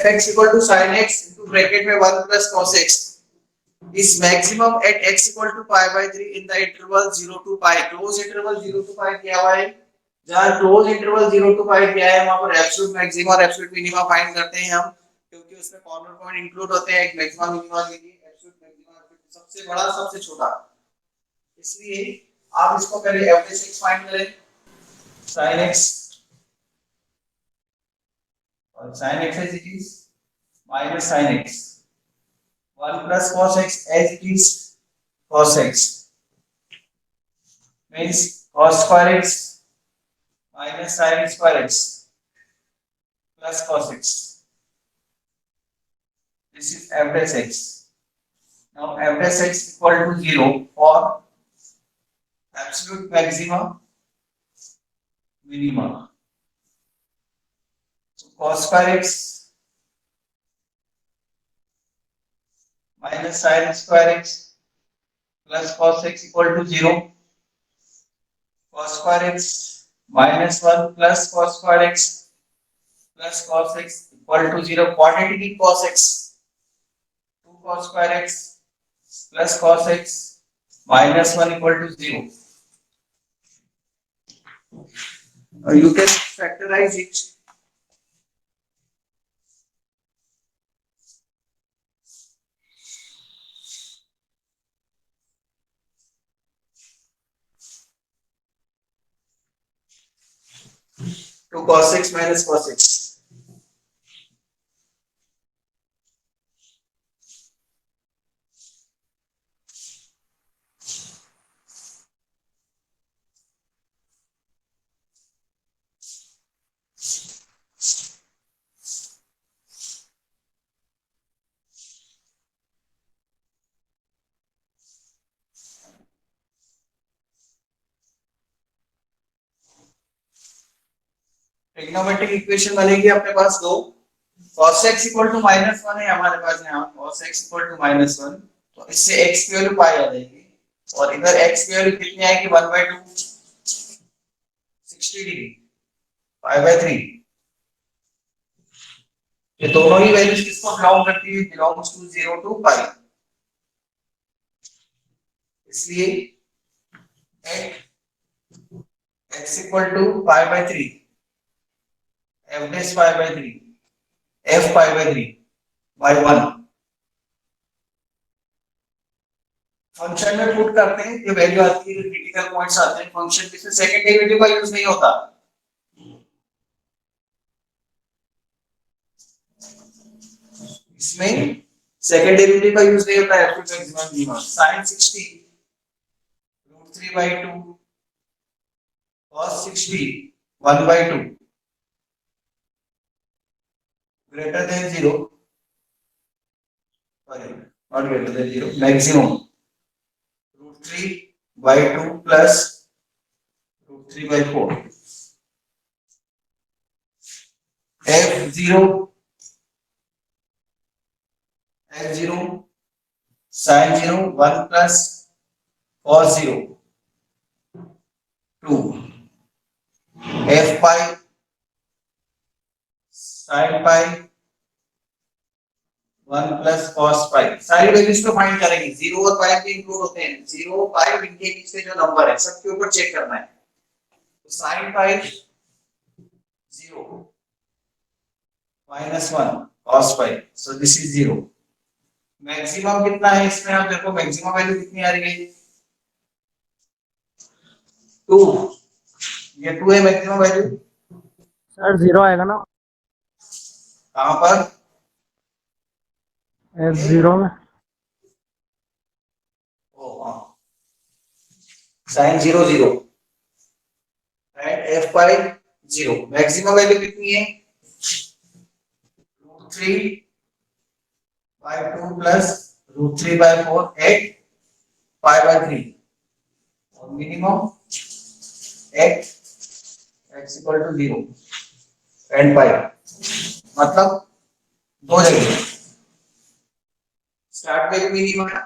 fx equal to sin x into bracket में 1 plus cos x is maximum at x equal to pi by 3 in the interval 0 to pi. Close interval 0 to pi क्या हुआ है? जहाँ close interval 0 to पाई क्या है वहां पर absolute maxima और एब्सोल्यूट मिनिमा फाइंड करते हैं हम, क्योंकि उसमें कॉर्नर पॉइंट इंक्लूड होते हैं, एक मैक्सिमा मिनिमा के लिए एब्सोल्यूट मैक्सिमा सबसे बड़ा सबसे छोटा, इसलिए आप इसको पहले एवरेज x फाइंड करें sin x, और sin x as it is minus sin x 1 plus cos x as it is cos x means cos square x minus sin square x plus cos x. This is average x. Now average x equal to 0 for absolute maxima, minima. So cos square x minus sin square x plus cos x equal to 0. Cos square x minus 1 plus cos square x plus cos x equal to 0. Quantity cos x 2 cos square x plus cos x minus 1 equal to 0. You can factorize it. To cos x minus cos x. Trigonometric equation बनेगी अपने पास दो, cos x equal to -1 है हमारे पास यहाँ, cos x equal to -1, तो इससे x की value pi आ जाएगी, और इधर x की वैल्यू कितनी आएगी 1/2 60 डिग्री पाई बाय 3. ये दोनों ही वैल्यूज किसको बिलोंग करती है? Belongs to 0 to pi. इसलिए x equal to pi by 3, f dash pi by 3, f pi by 3 by 1. Function में पुट करते हैं, ये वैल्यू आती है, क्रिटिकल पॉइंट्स आते हैं फंक्शन में, सेकंड डेरिवेटिव का यूज नहीं होता. इसमें सेकंड डेरिवेटिव का यूज नहीं होता है. Absolute maximum minimum sin 60 √3/2 cos 60 1/2 greater than 0, sorry not greater than 0, maximum √3/2 plus √3/4 f0 sin 0 1 plus cos 0 2 f pi sin pi 1 plus cos pi. सारी वैल्यूज को फाइंड करेंगे, 0 और pi भी इंक्लूड होते हैं. 0 pi इनके पीछे जो नंबर है सबके ऊपर चेक करना है. तो sin pi 0 -1 cos pi, so this is 0. Maximum कितना है इसमें? आप देखो मैक्सिमम वैल्यू कितनी आ रही है 2. ये 2 है मैक्सिमम वैल्यू. सर 0 आएगा ना कहां पर? f0 में. ओ हां, sin 0 0 and f pi 0. Maximum value कितनी है? √3/2 plus √3/4 at pi by 3, और minimum at x equal to 0 and pi. मतलब दो जगह स्टार्ट वैल्यू मिनिमम है,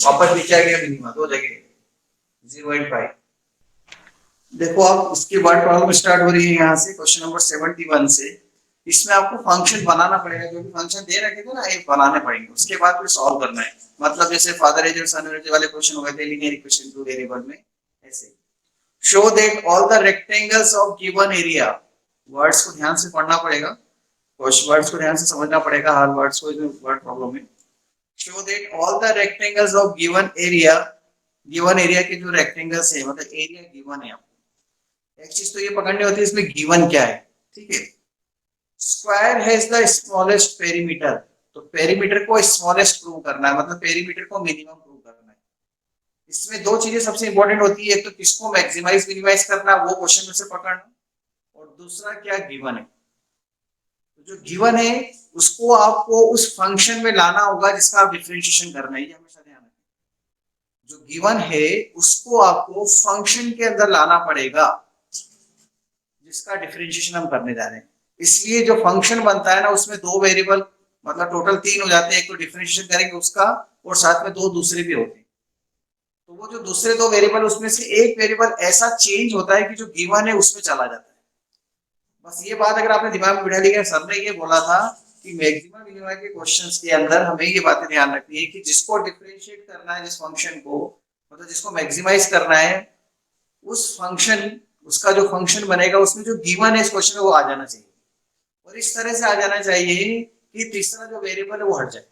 वापस नीचे आ गया मिनिमम, दो जगह 0 एंड pi. देखो आप इसके बाद प्रॉब्लम स्टार्ट हो रही है यहाँ से क्वेश्चन नंबर 71 से. इसमें आपको फंक्शन बनाना पड़ेगा, जो भी फंक्शन दे रखे थे ना ये बनाने पड़ेंगे, उसके बाद फिर सॉल्व करना है। मतलब जैसे फादर एज और सन एज वाले क्वेश्चन हो गए थे लीनियर इक्वेशन टू वेरिएबल में, ऐसे। Show that all the rectangles of given area, words को ध्यान से पढ़ना पड़ेगा, कुछ वर्ड्स को ध्यान से समझना पड़ेगा, हर वर्ड्स को, इसमें वर्ड प्रॉब्लम है। Show that all the rectangles of given area के जो रेक्टेंगल्स है, मतलब एरिया गिवन है आपको, एक चीज तो ये पकड़नी होती है इसमें गिवन क्या है, ठीक है। Square has the smallest perimeter, तो पेरीमीटर को स्मॉलेस्ट प्रूव करना है, मतलब पेरीमीटर को मिनिमम प्रूव करना है। इसमें दो चीजें सबसे इंपॉर्टेंट होती है, एक तो किसको मैक्सिमाइज मिनिमाइज करना है वो क्वेश्चन में से पकड़ना, और दूसरा क्या गिवन है। तो जो गिवन है उसको आपको उस फंक्शन में लाना होगा जिसका आप डिफरेंशिएशन करना है, ये हमेशा ध्यान रखें। जो गिवन है उसको आपको फंक्शन के अंदर लाना पड़ेगा जिसका डिफरेंशिएशन हम करने जा रहे हैं। इसलिए जो फंक्शन बनता है ना उसमें दो वेरिएबल, मतलब टोटल तीन हो जाते हैं, एक तो डिफरेंशिएशन करेंगे उसका और साथ में दो दूसरे भी होते हैं। तो वो जो दूसरे दो वेरिएबल उसमें से एक वेरिएबल ऐसा चेंज होता है कि जो गिवन है उसमें चला जाता है। बस ये बात अगर आपने दिमाग में बिठा ली है, सर ने ये बोला था कि मैक्सिमम मिनिमम के क्वेश्चंस के अंदर हमें ये बातें ध्यान रखनी है कि जिसको डिफरेंशिएट करना है जिस फंक्शन को, मतलब जिसको मैक्सिमाइज करना है, उस फंक्शन, उसका जो फंक्शन बनेगा उसमें जो गिवन है इस क्वेश्चन में वो आ जाना चाहिए, और इस तरह से आ जाना चाहिए कि तीसरा जो वेरिएबल है वो हट जाए।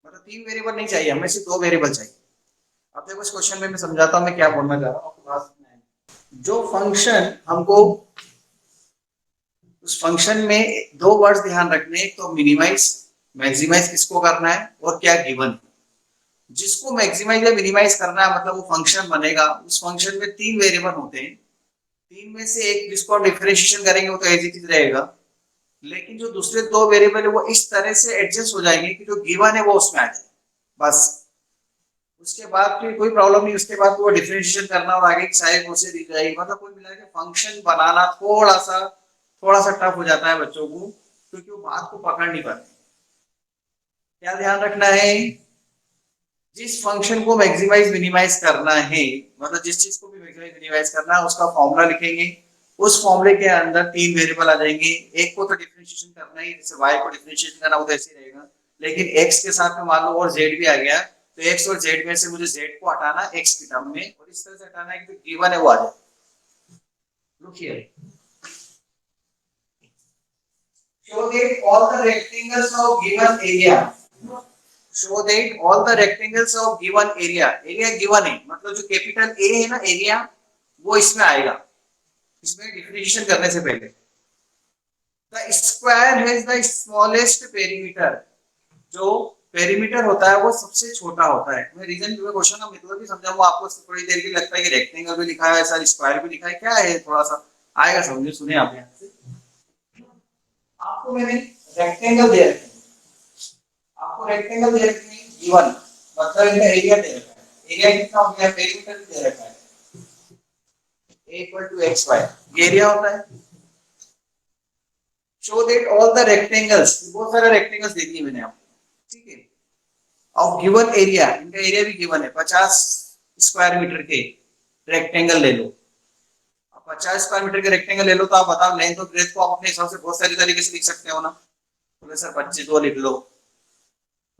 मतलब तीन वेरिएबल नहीं चाहिए, हमें सिर्फ दो वेरिएबल चाहिए। अब देखो इस क्वेश्चन में मैं समझाता हूँ मैं क्या बोलना चाह रहा हूँ, आपको बात समझ में आएगी। जो फंक्शन हमको, उस फंक्शन में दो वर्ड्स ध्यान रखने, एक तो मिनिमाइज, मैक्सिमाइज किसको करना है, और क्या गिवन। जिसको मैक्सिमाइज या मिनिमाइज करना है मतलब वो फंक्शन बनेगा, उस फंक्शन में तीन वेरिएबल होते हैं, तीन में से एक जिसको हम डिफरेंशिएशन करेंगे वो तो एज इट इज रहेगा, लेकिन जो दूसरे दो वेरिएबल है वो इस तरह से एडजस्ट हो जाएंगे कि जो गिवन है वो उसमें आ जाए, बस। उसके बाद फिर कोई प्रॉब्लम नहीं, उसके बाद वो डिफरेंशिएशन करना और आगे की सारी प्रोसेस दी जाएगी। मतलब कोई मिला के फंक्शन बनाना थोड़ा सा टफ हो जाता है बच्चों को, क्योंकि वो बात को पकड़ नहीं पाते। क्या ध्यान रखना है, जिस फंक्शन को मैक्सिमाइज मिनिमाइज करना है, मतलब जिस चीज को भी मैक्सिमाइज मिनिमाइज करना है उसका फॉर्मूला लिखेंगे, उस फॉर्मूले के अंदर तीन वेरिएबल आ जाएंगे, एक को तो डिफरेंशिएशन करना ही, जैसे y को डिफरेंशिएशन करना वो तो ऐसे ही रहेगा, लेकिन x के साथ में मान लो और z भी आ गया, तो x और z में से मुझे z को हटाना x की टर्म में, और इस तरह से हटाना है कि जो गिवन है वो आ जाए। Look here, show that all the rectangles of given area, show that all the rectangles of given area, area given है मतलब जो कैपिटल A है ना एरिया, वो इसमें आएगा, इसमें डिफरेंशिएशन करने से पहले। The square has the smallest perimeter, जो पेरीमीटर होता है वो सबसे छोटा होता है। मैं रीजन में क्वेश्चन का मतलब भी समझाऊंगा आपको, थोड़ी देर के लिए लगता है कि रेक्टेंगल भी लिखा है ऐसा, स्क्वायर भी लिखा है, क्या है थोड़ा सा आएगा समझे, सुने आप यहाँ से। आपको मैंने रेक्टेंगल दे रखे, आपको रेक्टेंगल दे रखे हैं गिवन, मतलब इनका एरिया दे रखा है, एरिया कितना हो गया, पेरीमीटर भी दे रखा है a equal to xy, ये एरिया होता है। Show that all the rectangles, बहुत सारे रेक्टेंगल्स दे दिए मैंने आपको, ठीक है, ऑफ गिवन एरिया, इनका एरिया भी गिवन है, 50 स्क्वायर मीटर के रेक्टेंगल ले लो। अब 50 स्क्वायर मीटर के रेक्टेंगल ले लो तो आप बताओ लेंथ और ब्रेथ को आप अपने हिसाब से बहुत सारी तरीके से लिख सकते हो ना, तो सर 25 दो लिख लो,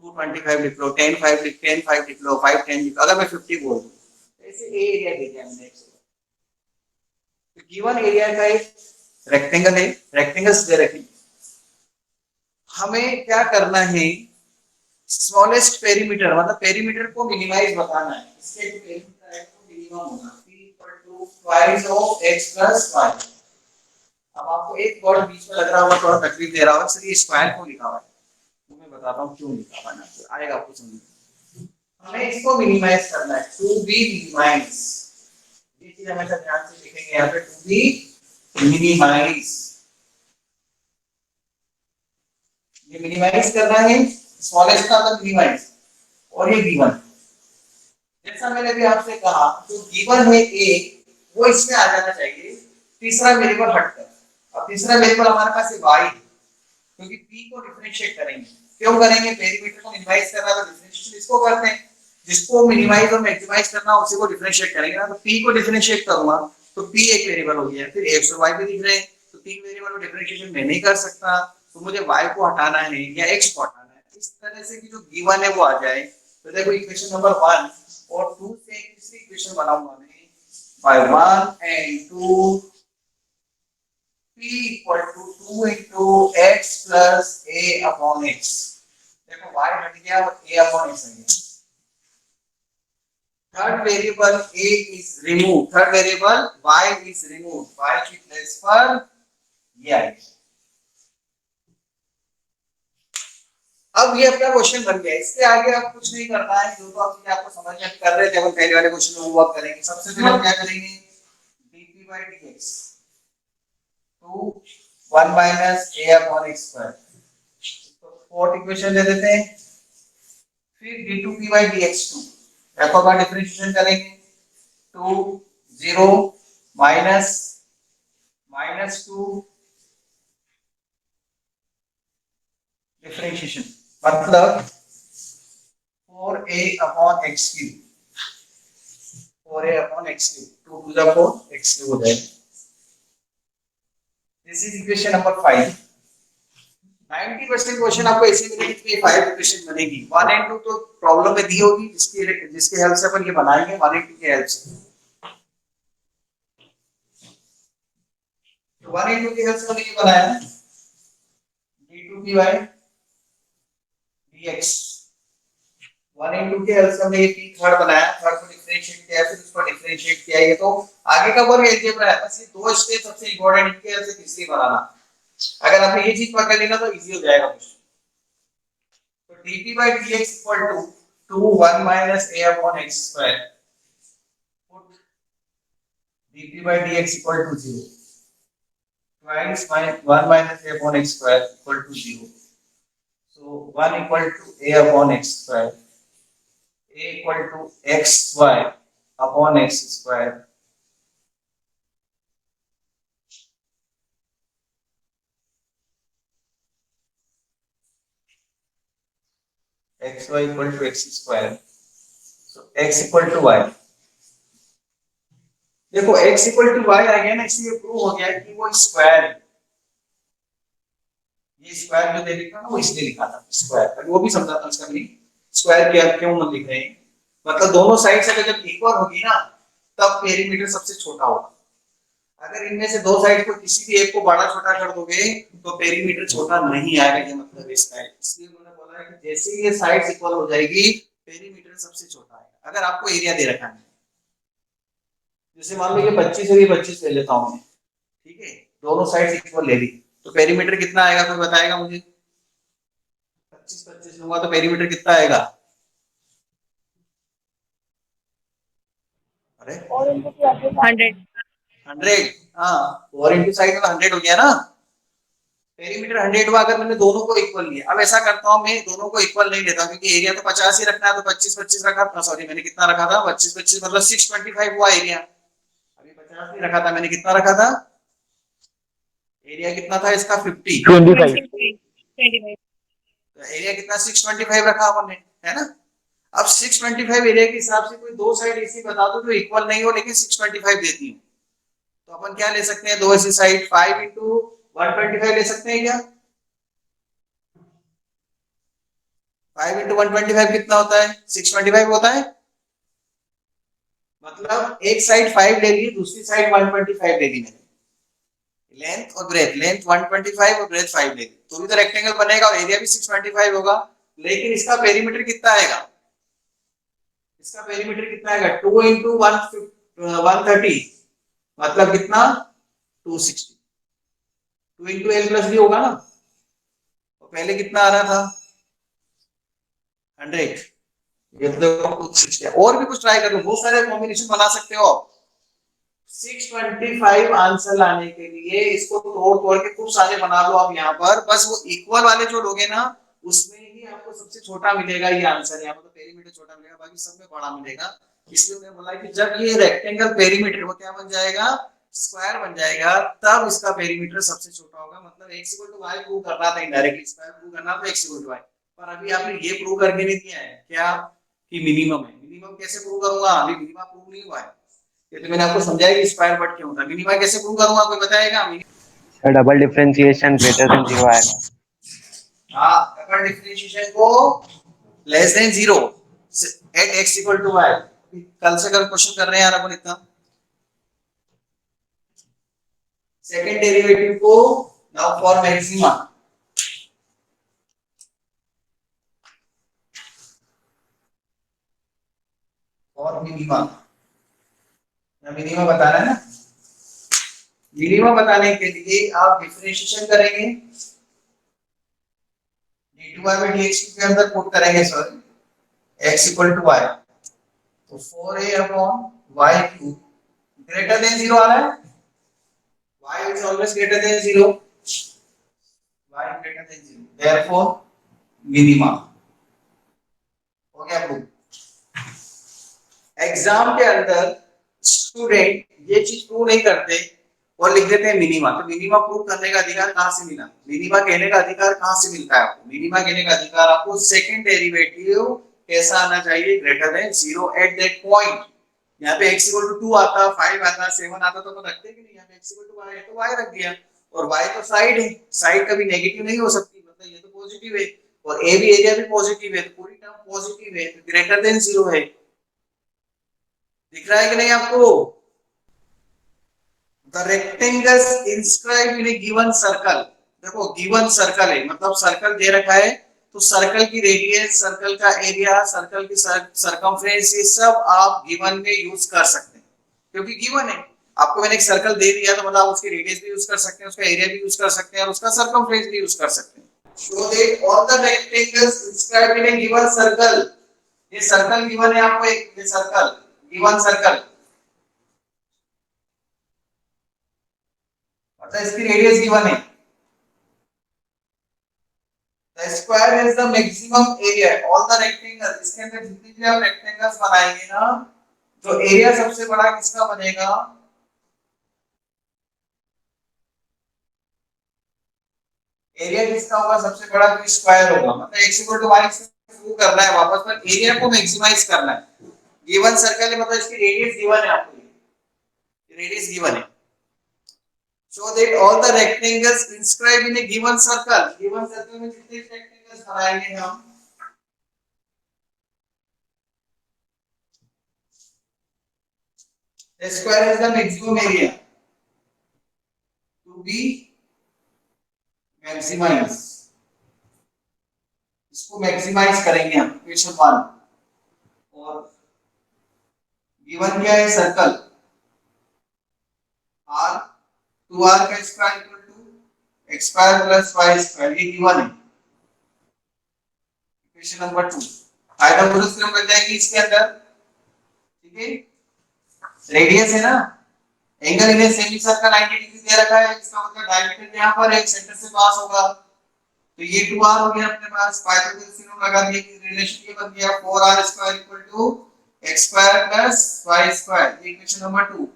225 लिख लो, 10 5 लिख लो, 5 10 लिख लो, अगर मैं 50 बोल दूं ऐसे ए एरिया दे दिया मैंने। तो गिवन एरिया का एक रेक्टेंगल है, रेक्टेंगल्स दे रखे, हमें क्या करना है, स्मॉलेस्ट पेरीमीटर मतलब पेरीमीटर को मिनिमाइज बताना है, इसके जो पेरीमीटर है वो मिनिमम होगा, p equal to twice of x plus y। अब आपको एक वर्ड बीच में लग रहा होगा थोड़ा तकलीफ दे रहा होगा, सर ये स्क्वायर क्यों लिखा हुआ है, तो मैं बताता हूँ क्यों लिखा हुआ है ना, तो आएगा आपको समझ। हमें इसको मिनिमाइज करना है, टू बी मिनिमाइज, ये चीज हमेशा ध्यान से लिखेंगे यहाँ पे, टू बी मिनिमाइज, ये मिनिमाइज करना है, स्मॉलेस्ट का मतलब मिनिमाइज, और ये गिवन, जैसा मैंने भी आपसे कहा जो गिवन है a वो इसमें आ जाना चाहिए, तीसरा वेरिएबल हटकर। अब तीसरा वेरिएबल हमारे पास है y, क्योंकि p को डिफरेंशिएट करेंगे, क्यों करेंगे, पेरीमीटर को मिनिमाइज करना तो डिफरेंशिएशन इसको करते हैं, जिसको मिनिमाइज और मैक्सिमाइज करना उसी को डिफरेंशिएट करेंगे ना, तो p को डिफरेंशिएट करूंगा तो p एक वेरिएबल हो गया, फिर x और y भी दिख रहे हैं, तो तीन वेरिएबल को डिफरेंशिएशन मैं नहीं कर सकता, तो मुझे y को हटाना है या x को हटाना है, इस तरह से कि जो गिवन है वो आ जाए। तो देखो इक्वेशन नंबर 1 और 2 से एक दूसरी इक्वेशन बनाऊंगा मैं, by 1 and 2 p equal to 2 into x plus a upon x। देखो y हट गया और a upon x आ गया। Third variable a is removed, third variable y is removed, y की प्लेस पर ये आएगा। अब ये अपना क्वेश्चन बन गया, इसके आगे अब कुछ नहीं करना है, जो तो अपने आपको समझ में कर रहे थे अपन पहले वाले क्वेश्चन में वर्क करेंगे। सबसे पहले हम क्या करेंगे, dp by dx to 1 minus a upon x square, तो फोर्थ इक्वेशन ले देते हैं। फिर d2p by dx2 f का डिफरेंशिएशन करेंगे, to 0 minus minus 2 डिफरेंशिएशन, मतलब 4a upon x cube, 4a upon x cube, 2 to the 4 x cube हो जाएगा। This is equation number 5। 90% question आपको ऐसे मिलेंगे कि 5 इक्वेशन बनेगी। 1 एंड 2 तो प्रॉब्लम में दी होगी, जिसके हेल्प से अपन ये बनाएंगे 1 एंड 2 के हेल्प से। तो 1 एंड 2 के हेल्प से हमने ये बनाया है d2p by dx। 1 एंड 2 के हेल्प से हमने ये p थर्ड बनाया, थर्ड को डिफरेंशिएट किया, फिर उसको डिफरेंशिएट किया। ये तो आगे का वर्क अलजेब्रा है, बस ये दो स्टेप सबसे इंपॉर्टेंट, इनके हेल्प से तीसरी बनाना। अगर आपने ये चीज पकड़ ली ना तो इजी हो जाएगा क्वेश्चन। तो dp by dx equal to 1 minus a upon x square, put dp by dx equal to 0, twice 1 minus a upon x square equal to 0, so 1 equal to a upon x square, a equal to xy upon x square, xy equal to x square, so x equal to y। देखो x equal to y आ गया ना, इसलिए prove हो गया कि वो square है। ये स्क्वायर जो दे रखा ना वो इसलिए लिखा था स्क्वायर, वो भी समझा था इसका मीनिंग। स्क्वायर क्या क्यों हम लिख रहे हैं, मतलब दोनों साइड से अगर जब इक्वल होगी ना तब पेरीमीटर सबसे छोटा होगा। अगर इनमें से दो साइड को किसी भी एक को बड़ा छोटा कर दोगे तो पेरीमीटर छोटा नहीं आएगा, ये मतलब इसका है। इसलिए उन्होंने बोला है कि जैसे ही ये साइड्स इक्वल हो जाएगी पेरीमीटर सबसे छोटा आएगा। अगर आपको एरिया दे रखा है, जैसे मान लो ये 25 और ये 25 ले लेता हूं मैं, ठीक है, दोनों साइड्स इक्वल ले ली, तो पेरीमीटर कितना आएगा कोई बताएगा मुझे? 25 लूंगा तो पेरीमीटर कितना आएगा? अरे 100। 100, हाँ 4 इंटू साइड में 100 हो गया ना, पेरीमीटर 100 हुआ। अगर मैंने दोनों को इक्वल लिया, अब ऐसा करता हूँ मैं दोनों को इक्वल नहीं लेता क्योंकि एरिया तो 50 ही रखना है, तो 25 रखा था, सॉरी मैंने कितना रखा था 25 मतलब 625 हुआ एरिया। अभी 50 नहीं रखा था मैंने, कितना रखा था एरिया, कितना था इसका 50, 25। तो एरिया कितना 625 रखा हमने, है ना। अब 625 एरिया के हिसाब से कोई दो साइड ऐसी बता दो जो इक्वल नहीं हो लेकिन 625 देती हो, तो अपन क्या ले सकते हैं, दो ऐसी साइड 5 इंटू 125 ले सकते हैं क्या? 5 इंटू 125 कितना होता है? 625 होता है। मतलब एक साइड 5 ले ली, दूसरी साइड 125 ले ली मैंने, लेंथ और ब्रेथ, लेंथ 125 और ब्रेथ 5 ले ली, तो भी तो रेक्टेंगल बनेगा और एरिया भी 625 होगा। लेकिन इसका पेरीमीटर कितना आएगा? इसका पेरीमीटर कितना आएगा? 2 इंटू 130 मतलब कितना? 260। 2 इंटू एल प्लस बी होगा ना, तो पहले कितना आ रहा था? 100। ये तो 260। और भी कुछ ट्राई कर लो, बहुत सारे कॉम्बिनेशन बना सकते हो। 625 आंसर लाने के लिए इसको तोड़ तोड़ के खूब सारे बना लो आप यहाँ पर, बस वो इक्वल वाले जो लोगे ना उसमें ही आपको सबसे छोटा मिलेगा ये आंसर, यहाँ पर तो पेरीमीटर छोटा मिलेगा, बाकी सब में बड़ा मिलेगा। इसलिए मैंने बोला कि जब ये रेक्टेंगल पेरीमीटर वो क्या बन जाएगा? स्क्वायर बन जाएगा, तब इसका पेरीमीटर सबसे छोटा होगा। मतलब x equal to y prove करना था, इनडायरेक्टली स्क्वायर प्रूव करना तो x इक्वल टू y, पर अभी आपने ये प्रूव करके नहीं दिया है क्या कि मिनिमम है। मिनिमम कैसे प्रूव करूंगा? अभी मिनिमम प्रूव नहीं हुआ है, ये तो मैंने आपको समझाया कि स्क्वायर बट क्यों होता है। मिनिमा कैसे प्रूव करूंगा कोई बताएगा? डबल डिफरेंशिएशन ग्रेटर देन 0 आएगा। हाँ, अगर डिफरेंशिएशन को less than 0 at x equal to y, कल से कल क्वेश्चन कर रहे हैं यार अपन इतना। सेकंड डेरिवेटिव को नाउ फॉर मैक्सिमा, और मिनिमा, मिनिमा बताना है ना। मिनिमा बताने के लिए आप डिफरेंशिएशन करेंगे, d2y by dx के अंदर पुट करेंगे sir x equal to y, तो 4a upon y cube greater than 0 आ रहा है, y is always greater than 0, y greater than 0, therefore minima. हो गया प्रूफ। एग्जाम के अंदर स्टूडेंट ये चीज प्रूव नहीं करते और लिख देते हैं मिनिमा, तो मिनिमा प्रूव करने का अधिकार कहां से मिला? मिनिमा कहने का अधिकार कहां से मिलता है आपको? मिनिमा कहने का अधिकार आपको सेकंड डेरिवेटिव कैसा आना चाहिए? Greater than 0 at that point. यहाँ पे x इक्वल टू 2 आता, 5 आता, 7 आता तो अपन रखते कि नहीं? यहाँ पे x इक्वल टू y है तो y रख दिया, और y तो साइड है, साइड कभी नेगेटिव नहीं हो सकती, मतलब ये तो पॉजिटिव है, और a भी एरिया भी पॉजिटिव है, तो पूरी टर्म पॉजिटिव है, तो ग्रेटर देन 0 है। दिख रहा है कि नहीं आपको? The rectangles inscribed in a given circle, देखो गिवन सर्कल है मतलब सर्कल दे रखा है, तो सर्कल की रेडियस, सर्कल का एरिया, सर्कल की सरकमफ्रेंस, ये सब आप गिवन में यूज कर सकते हैं, क्योंकि गिवन है। आपको मैंने एक सर्कल दे दिया तो मतलब आप उसकी रेडियस भी यूज कर सकते हैं, उसका एरिया भी यूज कर सकते हैं, और उसका सरकमफ्रेंस भी यूज कर सकते हैं। Show that all the rectangles inscribed in A given circle, ये सर्कल गिवन है आपको, एक ये सर्कल गिवन सर्कल, मतलब इसकी रेडियस गिवन है। The square is the maximum area, all the rectangles, इसके अंदर जितने भी आप रेक्टेंगल्स बनाएंगे ना, तो एरिया सबसे बड़ा किसका बनेगा? एरिया किसका होगा सबसे बड़ा? तो स्क्वायर होगा, मतलब x इक्वल टू y से शुरू करना है वापस, पर एरिया को मैक्सिमाइज करना है। गिवन सर्कल है मतलब इसकी रेडियस गिवन है आपको, रेडियस गिवन है। So that all the rectangles inscribed in a given circle, given circle में जितने रेक्टेंगल्स बनाएंगे हम, the square is the maximum area to be maximized, इसको मैक्सिमाइज करेंगे हम, इक्वेशन 1। और गिवन क्या है? सर्कल r, 2r का square equal to x square plus y square, ये गिवन है, इक्वेशन नंबर 2। पाइथागोरस थ्योरम लग जाएगी इसके अंदर, ठीक है। रेडियस है ना, angle in a semi circle 90 degree दे रखा है, इसका मतलब डायमीटर यहां पर एक सेंटर से पास होगा, तो ये 2r हो गया अपने पास। पाइथागोरस थ्योरम लगा दिया कि रिलेशन ये बन गया 4r square equal to x square plus y square, ये इक्वेशन नंबर 2।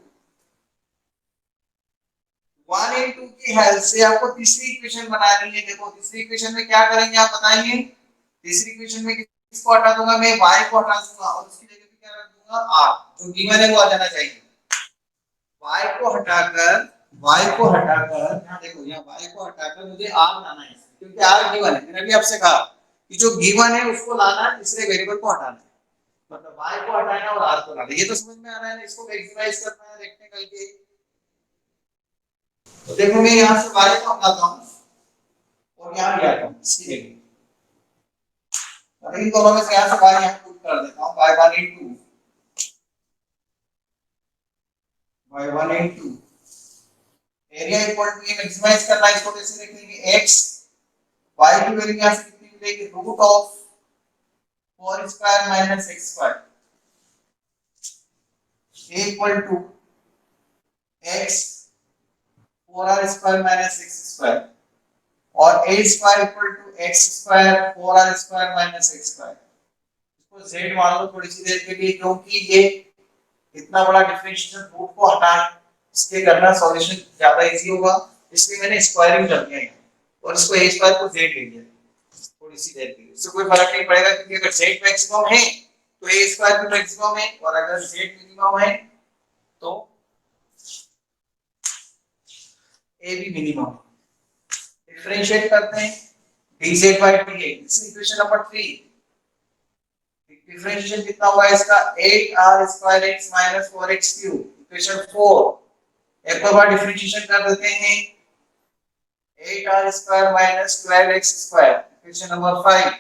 1 और 2 की हेल्प से आपको तीसरी इक्वेशन बनानी है। देखो तीसरी इक्वेशन में क्या करेंगे आप बताएंगे? तीसरी इक्वेशन में किसको हटा दूंगा मैं? y को हटा दूंगा, और उसकी जगह पे क्या रख दूंगा? r, जो गिवन है वो आ जाना चाहिए। y को हटाकर, y को हटाकर, यहां देखो यहां y को हटाकर मुझे r लाना है, क्योंकि r गिवन है। मैंने अभी आपसे कहा कि जो गिवन है उसको लाना है, तीसरे वेरिएबल को हटाना है, मतलब y को हटाना है और r को लाना है। ये तो समझ में आ रहा है ना? इसको मैक्सिमाइज करना है रेक्टेंगल के। तो देखो मैं यहां से y को हटाता हूं और यहां ले आता हूं इसकी जगह, और इन दोनों में से यहां से y यहां पुट कर देता हूं, y1 into y1 into area equal to, ये मैक्सिमाइज करना है, इसको कैसे लिखेंगे? x, y की वैल्यू यहां से कितनी मिलेगी? Root of 4 square minus x square, a equal to x 4r square minus x square, और a square equal to x square 4r square minus x square. इसको z मान लो थोड़ी सी देर के लिए, क्योंकि ये इतना बड़ा डिफरेंशिएशन रूट को हटा इसके करना सॉल्यूशन ज्यादा इजी होगा, इसलिए मैंने स्क्वायरिंग कर दिया है, और इसको a स्क्वायर को z ले लिया थोड़ी सी देर के लिए। इससे कोई फर्क नहीं पड़ेगा, क्योंकि अगर z मैक्सिमम है तो a स्क्वायर भी मैक्सिमम है, और अगर z मिनिमम है तो a भी मिनिमम। डिफरेंशिएट करते हैं, dz by dx, this is equation number 3. Differentiation कितना हुआ इसका 8r square x minus 4x cube, equation 4. एक बार डिफरेंशिएशन कर देते हैं 8r square minus 12x square, equation number 5.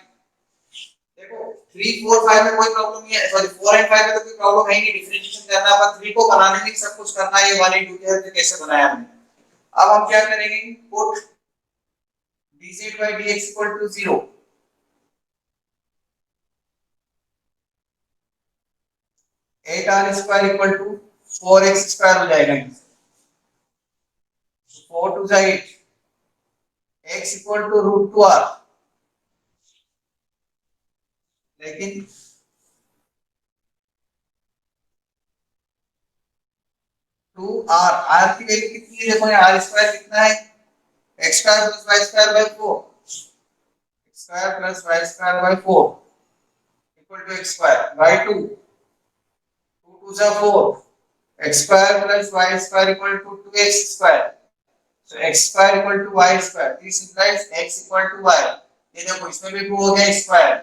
देखो 3 4 5 में कोई प्रॉब्लम नहीं है, सॉरी 4 एंड 5 में तो कोई प्रॉब्लम है ही नहीं, डिफरेंशिएशन करना है, पर 3 को बनाने में सब कुछ करना है. ये 1 into के कैसे बनाया हमने. अब हम क्या करेंगे, put dz by dx equal to 0. At r square equal to 4x square हो जाएगा. 4 two 8, x equal to root 2r. लेकिन टू आर, आर की वैल्यू कितनी है, देखो आर स्क्वायर कितना है, x square plus y square by 4, x square plus y square by 4 equal to x square by 2, 2 2 जा 4, x square plus y square equal to 2x square. So x square equal to y square, this implies x equal to y. ये देखो इसमें भी prove हो गया, square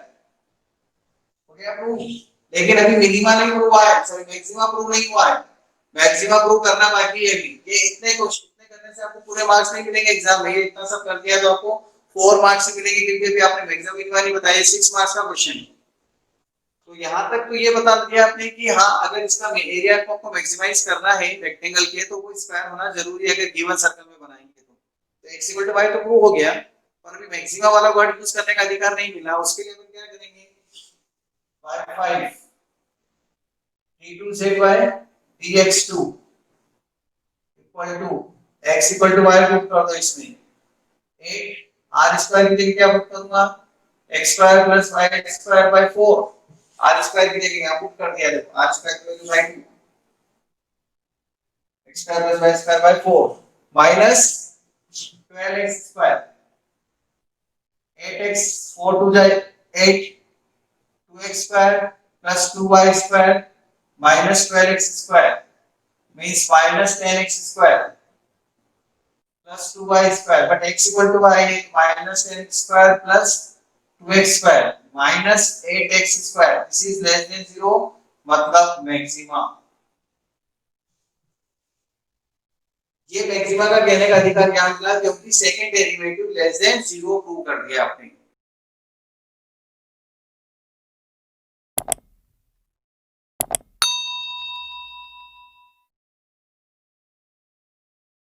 हो गया prove. लेकिन अभी मिनिमा नहीं प्रूव हुआ है, सॉरी मैक्सिमा प्रूव नहीं हुआ है. मैक्सिमा प्रूव करना बाकी है अभी. ये इतने क्वेश्चन करने से आपको पूरे मार्क्स नहीं मिलेंगे एग्जाम में. ये इतना सब कर दिया तो आपको 4 मार्क्स मिलेंगे, क्योंकि अभी आपने मैक्सिमम मिनिमा नहीं बताया, 6 मार्क्स का क्वेश्चन. तो यहाँ तक तो ये बता दिया आपने कि हाँ अगर इसका एरिया को आपको मैक्सिमाइज करना है रेक्टेंगल के, तो वो स्क्वायर होना जरूरी है अगर गिवन सर्कल में बनाएंगे तो x इक्वल टू y तो प्रूव हो गया, पर अभी मैक्सिमा वाला वर्ड यूज करने का अधिकार नहीं मिला. उसके लिए हम क्या करेंगे, by 5 d2z by dx2 equal to x equal to y put कर दो इसमें 8 r स्क्वायर की जगह क्या पुट करूंगा, x square plus y square by 4, r square की जगह यहां पुट कर दिया. देखो r स्क्वायर की value by 2, x square plus y square by 4 minus 12x square, 8x 4 two जाए 8, 2x square plus 2y square minus 12x square means minus 10x square plus 2y square, but x equal to y है, minus 10x square plus 2x square minus 8x square. This is less than 0, मतलब maxima. ये maxima का कहने का अधिकार क्या मिला, क्योंकि second derivative less than 0 prove कर दिया आपने.